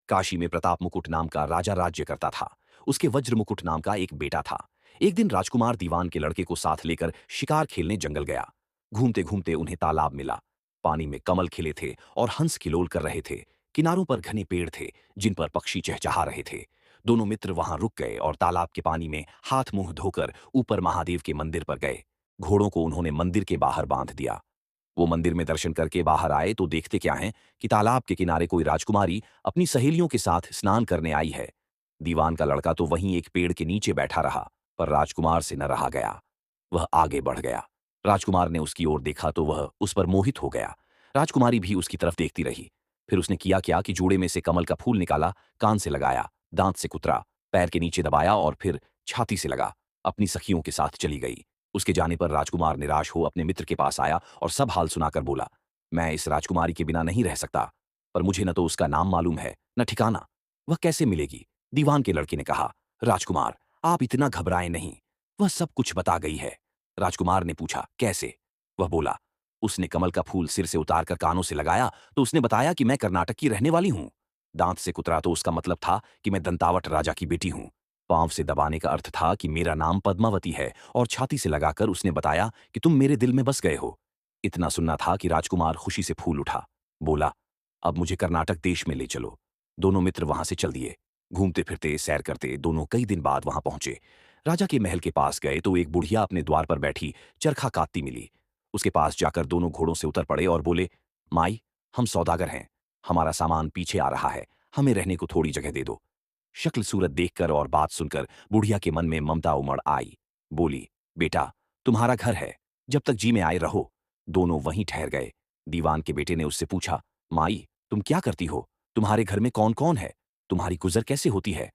काशी में प्रताप मुकुट नाम का राजा राज्य करता था। उसके वज्र मुकुट नाम का एक बेटा था। एक दिन राजकुमार दीवान के लड़के को साथ लेकर शिकार खेलने जंगल गया। घूमते घूमते उन्हें तालाब मिला। पानी में कमल खिले थे और हंस खिलोल कर रहे थे। किनारों पर घने पेड़ थे जिन पर पक्षी चहचहा रहे थे। दोनों मित्र वहां रुक गए और तालाब के पानी में हाथ मुंह धोकर ऊपर महादेव के मंदिर पर गए। घोड़ों को उन्होंने मंदिर के बाहर बांध दिया। वो मंदिर में दर्शन करके बाहर आए तो देखते क्या है कि तालाब के किनारे कोई राजकुमारी अपनी सहेलियों के साथ स्नान करने आई है। दीवान का लड़का तो वहीं एक पेड़ के नीचे बैठा रहा, पर राजकुमार से न रहा गया। वह आगे बढ़ गया। राजकुमार ने उसकी ओर देखा तो वह उस पर मोहित हो गया। राजकुमारी भी उसकी तरफ देखती रही। फिर उसने किया क्या कि जूड़े में से कमल का फूल निकाला, कान से लगाया, दांत से कुतरा, पैर के नीचे दबाया और फिर छाती से लगा। अपनी सखियों के साथ चली गई। उसके जाने पर राजकुमार निराश हो अपने मित्र के पास आया और सब हाल सुनाकर बोला, मैं इस राजकुमारी के बिना नहीं रह सकता, पर मुझे न तो उसका नाम मालूम है न ठिकाना। वह कैसे मिलेगी? दीवान के लड़के ने कहा, राजकुमार आप इतना घबराएं नहीं, वह सब कुछ बता गई है। राजकुमार ने पूछा, कैसे? वह बोला, उसने कमल का फूल सिर से उतारकर कानों से लगाया तो उसने बताया कि मैं कर्नाटक की रहने वाली हूं। दांत से कुतरा तो उसका मतलब था कि मैं दंतावट राजा की बेटी हूं। पांव से दबाने का अर्थ था कि मेरा नाम पद्मावती है और छाती से लगाकर उसने बताया कि तुम मेरे दिल में बस गए हो। इतना सुनना था कि राजकुमार खुशी से फूल उठा। बोला, अब मुझे कर्नाटक देश में ले चलो। दोनों मित्र वहां से चल दिए। घूमते फिरते सैर करते दोनों कई दिन बाद वहां पहुंचे। राजा के महल के पास गए तो एक बुढ़िया अपने द्वार पर बैठी चरखा काटती मिली। उसके पास जाकर दोनों घोड़ों से उतर पड़े और बोले, माई, हम सौदागर हैं, हमारा सामान पीछे आ रहा है, हमें रहने को थोड़ी जगह दे दो। शक्ल सूरत देखकर और बात सुनकर बुढ़िया के मन में ममता उमड़ आई। बोली, बेटा, तुम्हारा घर है, जब तक जी में आए रहो। दोनों वहीं ठहर गए। दीवान के बेटे ने उससे पूछा, माई, तुम क्या करती हो? तुम्हारे घर में कौन कौन है? तुम्हारी गुजर कैसे होती है?